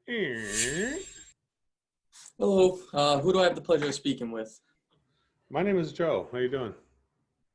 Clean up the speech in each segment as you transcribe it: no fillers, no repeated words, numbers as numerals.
My Hello, who do I have the pleasure of speaking with? name is Joe. How you doing?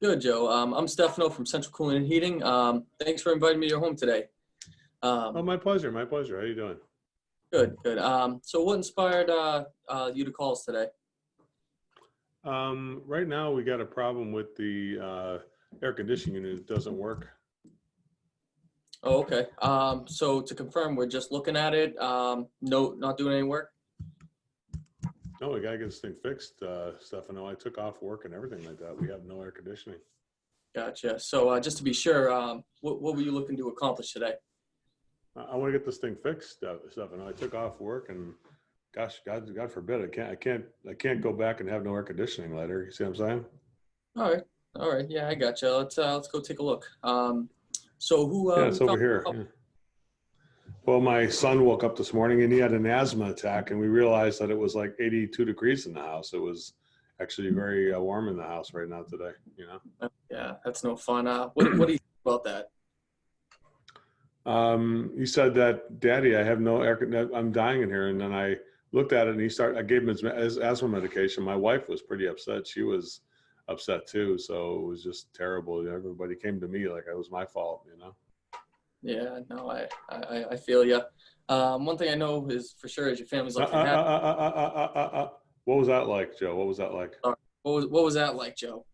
Good, Joe. I'm Stefano from Central Cooling and Heating. Thanks for inviting me to your home today. Oh, Um, my pleasure. My pleasure. How you doing? good, good. So what inspired you to call us today? Right now we got a problem with the air conditioning unit. It doesn't work. Oh, okay. So to confirm, we're just looking at it. No, not doing any work. No, we gotta get this thing fixed, Stefano. I took off work and everything like that. We have no air conditioning. Gotcha. So just to be sure, what were you looking to accomplish today? I want to get this thing fixed, Stefano. I took off work and, gosh, God forbid, I can't go back and have no air conditioning later. You see what I'm saying? All right, all right. Yeah, I gotcha. Let's go take a look. So Yeah, who it's over found? here. Oh, Yeah. Well, my son woke up this morning and he had an asthma attack, and we realized that it was like 82 degrees in the house. It was actually very warm in the house right now today. yeah, that's no fun. What do you think about that? He said that, Daddy, I have no air. I'm dying in here. And then I looked at it and I gave him his asthma medication. My wife was pretty upset. She was upset too. So it was just terrible. Everybody came to me like it was my fault. Yeah, no, I feel you. One thing I know is for sure is your family's Uh, uh, lucky to have. uh, uh, uh, uh, uh, uh, uh. What was that like, Joe? What was that like? What was that like, Joe?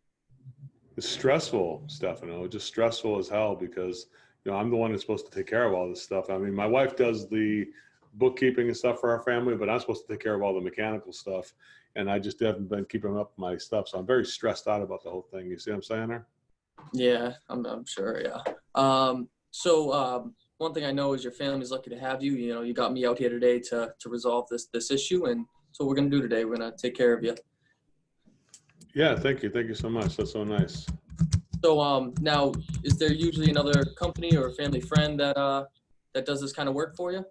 It's stressful, Stefano. Just stressful as hell because I'm the one that's supposed to take care of all this stuff. I mean, my wife does the bookkeeping and stuff for our family, but I'm supposed to take care of all the mechanical stuff, and I just haven't been keeping up with my stuff. So I'm very stressed out about the whole thing. You see what I'm saying there? Yeah, I'm sure. Yeah. One thing I know is your family's lucky to have you. You know, you got me out here today to resolve this issue, and so what we're gonna do today. We're gonna take care of you. Yeah, thank you so much. That's so nice. So now, is there usually another company or a family friend that does this kind of work for you?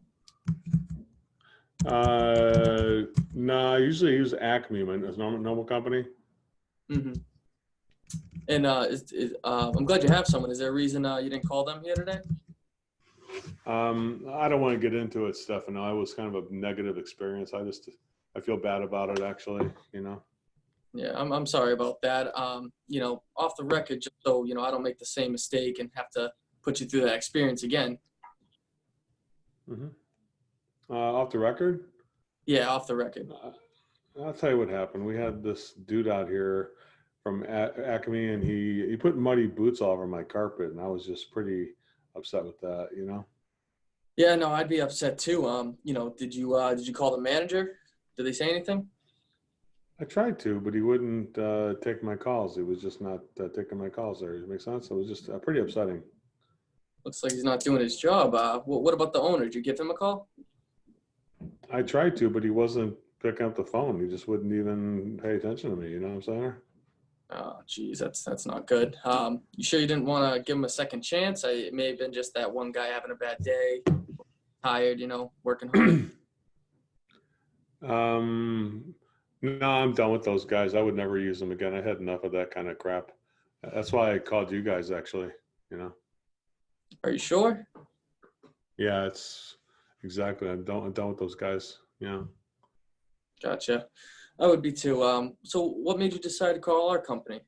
No, I usually use Acme, my normal company. Mm-hmm. And I'm glad you have someone. Is there a reason you didn't call them here today? I don't want to get into it, Stefano. It was kind of a negative experience. I feel bad about it actually. Yeah, I'm sorry about that. Off the record, just so I don't make the same mistake and have to put you through that experience again. Hmm. Off the record, Yeah, off the record. uh, I'll tell you what happened. We had this dude out here from Acme, and he put muddy boots all over my carpet, and I was just pretty upset with that. Yeah, no, I'd be upset too. Did you call the manager? Did they say anything? I tried to, but he wouldn't take my calls. He was just not taking my calls there. Does it make sense? It was just pretty upsetting. Looks like he's not doing his job. What about the owner? Did you give him a call? I tried to, but he wasn't picking up the phone. He just wouldn't even pay attention to me. You know what I'm saying? Oh, geez, that's not good. You sure you didn't want to give him a second chance? It may have been just that one guy having a bad day, tired, working hard. um, no, I'm done with those guys. I would never use them again. I had enough of that kind of crap. That's why I called you guys, actually. You know. Are you sure? Yeah, it's exactly. I'm done with those guys. Yeah. Gotcha. I would be too. So what made you decide to call our company?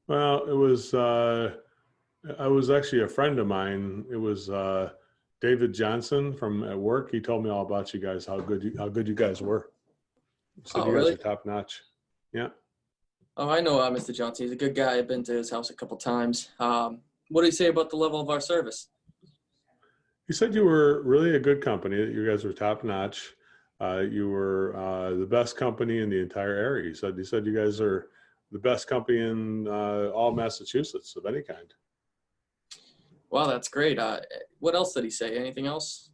Well, it was. I was actually a friend of mine. It was David Johnson from at work. He told me all about you guys, how good you guys were. He said Oh, you guys really? are top notch. Yeah. Oh, I know Mr. Johnson. He's a good guy. I've been to his house a couple times. What do you say about the level of our service? He said you were really a good company. That you guys were top notch. You were the best company in the entire area. He said you guys are the best company in all Massachusetts of any kind. Wow, that's great. What else did he say? Anything else?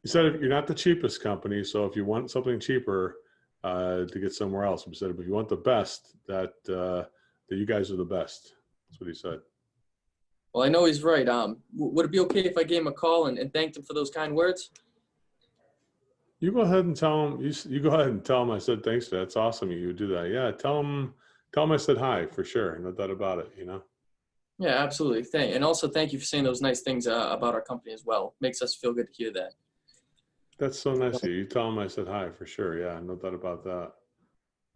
He said you're not the cheapest company, so if you want something cheaper, to get somewhere else. He said, if you want the best, that you guys are the best. That's what he said. Well, I know he's right. Would it be okay if I gave him a call and thanked him for those kind words? You go ahead and tell him. You go ahead and tell him I said thanks. That's awesome. You do that. Yeah. Tell him I said hi for sure. No doubt about it. Yeah, absolutely. And also thank you for saying those nice things about our company as well. Makes us feel good to hear that. That's so nice of you. You tell him I said hi for sure. Yeah, no doubt about that.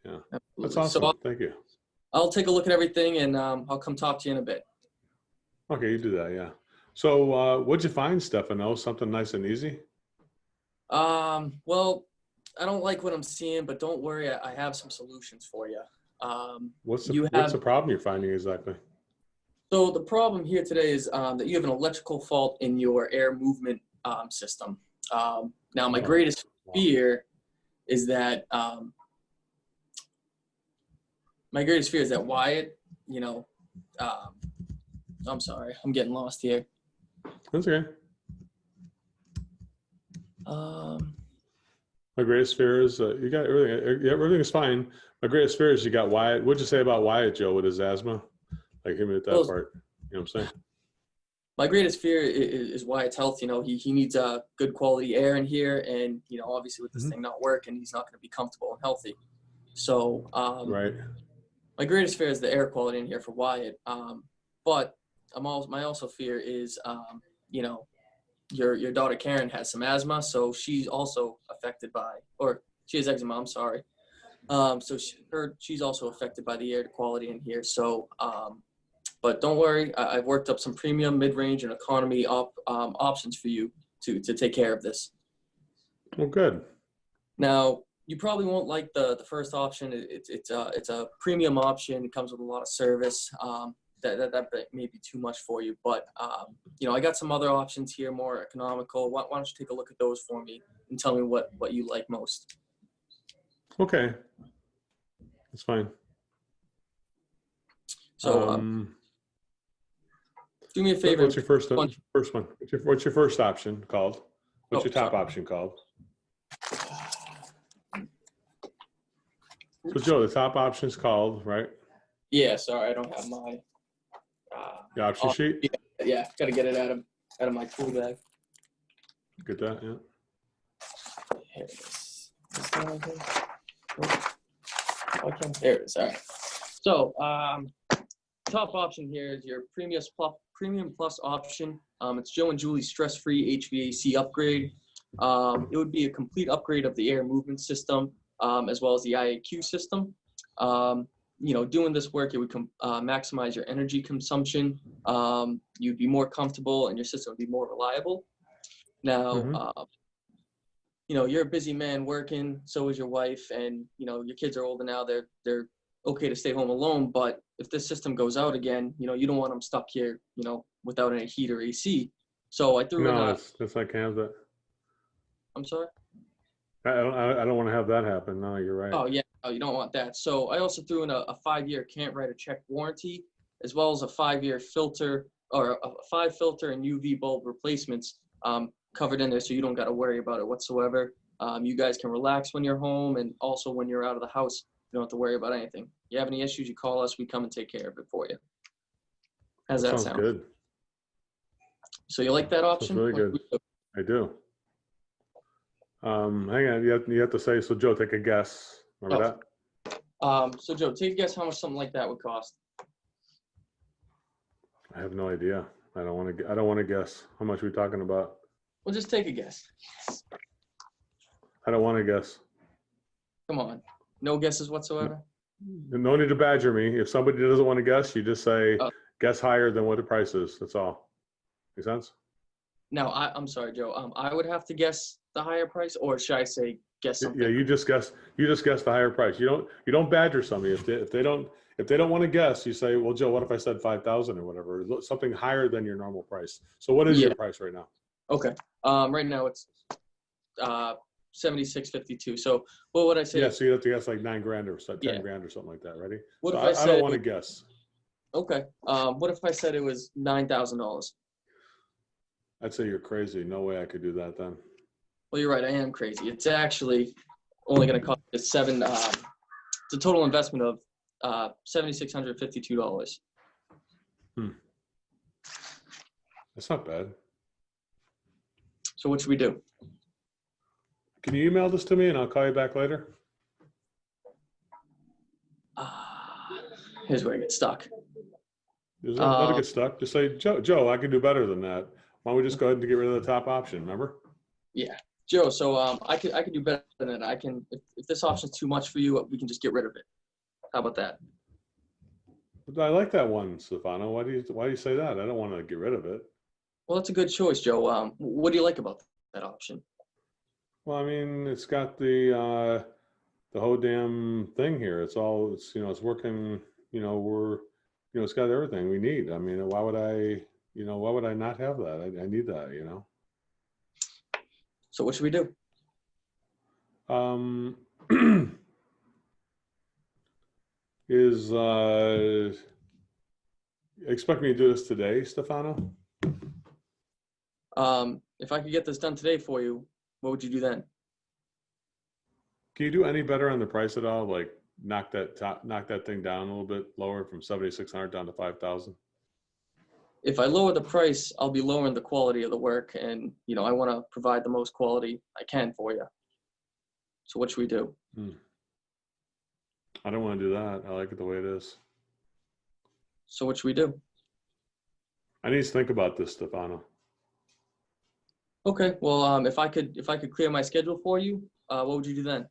Yeah, that's Absolutely. So awesome. Thank you. I'll take a look at everything and I'll come talk to you in a bit. Okay, you do that. Yeah. So, what'd you find, Stefano? Something nice and easy? Well, I don't like what I'm seeing, but don't worry, I have some solutions for you. You What's have the problem you're finding exactly? So the problem here today is that you have an electrical fault in your air movement system. Now, my Oh, greatest wow. fear is that Wyatt, you know, um, I'm sorry, I'm getting lost here. That's okay. Um, My greatest fear is you got everything. Yeah, everything is fine. My greatest fear is you got Wyatt. What'd you say about Wyatt, Joe, with his asthma? Like hit me with that well, part. You know what I'm saying? my greatest fear is Wyatt's health. You know, he needs good quality air in here, and obviously with this Hmm. thing not working, he's not going to be comfortable and healthy. So Right. my greatest fear is the air quality in here for Wyatt. But my also fear is, your daughter Karen has some asthma, so she's also affected by, or she has eczema. I'm sorry. So she's also affected by the air quality in here. So, but don't worry, I've worked up some premium, mid-range, and economy options for you to take care of this. Well, good. Now, you probably won't like the first option. It's a premium option. It comes with a lot of service. That may be too much for you, but I got some other options here, more economical. Why don't you take a look at those for me and tell me what you like most? Okay, that's fine. So do me a favor. What's your first one? What's your first option called? What's Oh, your top sorry. option called? So, Joe, the top option is called, right? Yeah, sorry, I don't have my. The option sheet. Yeah, gotta get it out of my tool bag. Get that? Yeah. Here it is. Okay, there it is. All right. So, top option here is your Premium Plus option. It's Joe and Julie's stress-free HVAC upgrade. It would be a complete upgrade of the air movement system, as well as the IAQ system. Doing this work, it would maximize your energy consumption. You'd be more comfortable, and your system would be more reliable. Now, Mm-hmm. You're a busy man working, so is your wife, and your kids are older now. They're okay to stay home alone, but if this system goes out again, you don't want them stuck here, without any heat or AC. So I threw in No, a. that's I can't have that. I'm sorry. I don't want to have that happen. No, you're right. Oh yeah, oh, you don't want that. So I also threw in a 5-year can't write a check warranty, as well as a 5-year filter or a 5 filter and UV bulb replacements covered in there, so you don't got to worry about it whatsoever. You guys can relax when you're home, and also when you're out of the house, you don't have to worry about anything. You have any issues, you call us. We come and take care of it for you. How's That that sounds sound? good. So you like that Sounds option? really good. I do. Hang on. You have to say. So, Joe, take a guess. Remember that? So Joe, take a guess how much something like that would cost. I have no idea. I don't want to guess. How much are we talking about? Well, just take a guess. I don't want to guess. Come on. No guesses whatsoever? No need to badger me. If somebody doesn't want to guess, you just say guess higher than what the price is. That's all. Make sense? No, I'm sorry, Joe. I would have to guess the higher price, or should I say guess something? Yeah, you just guess the higher price. You don't badger somebody. If they don't want to guess, you say, well, Joe, what if I said 5,000 or whatever? Something higher than your normal price. So what is your price right now? Okay. Right now it's $76.52. So what would I say? Yeah, so you have to guess like $9,000 or $10,000 or something like that. Ready? What So if I said I don't want to guess. Okay. What if I said it was $9,000? I'd say you're crazy. No way I could do that then. Well, you're right. I am crazy. It's actually only going to cost us it's a total investment of $7,652. That's not bad. So what should we do? Can you email this to me and I'll call you back later? Here's where I get stuck. Let it get stuck. Just say, Joe, I could do better than that. Why don't we just go ahead and get rid of the top option, remember? Yeah. Joe, so I could do better than that. I can if this option's too much for you, we can just get rid of it. How about that? But I like that one, Stefano. Why do you say that? I don't want to get rid of it. Well, that's a good choice, Joe. What do you like about that option? Well, I mean, it's got the whole damn thing here. It's working. It's got everything we need. I mean, why would I not have that? I need that. So what should we do? Um, is expect me to do this today, Stefano? If I could get this done today for you, what would you do then? Can you do any better on the price at all? Like knock that thing down a little bit lower from 7,600 down to 5,000? If I lower the price, I'll be lowering the quality of the work, and I want to provide the most quality I can for you. So what should we do? I don't want to do that. I like it the way it is. So what should we do? I need to think about this, Stefano. Okay. Well, if I could clear my schedule for you, what would you do then?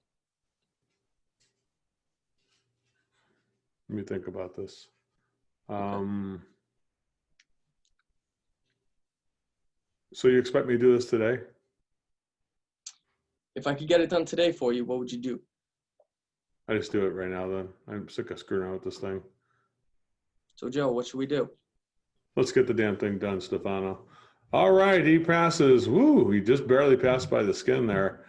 Let me think about this. Okay. So you expect me to do this today? If I could get it done today for you, what would you do? I just do it right now then. I'm sick of screwing around with this thing. So Joe, what should we do? Let's get the damn thing done, Stefano. All right, he passes. Woo, he just barely passed by the skin there.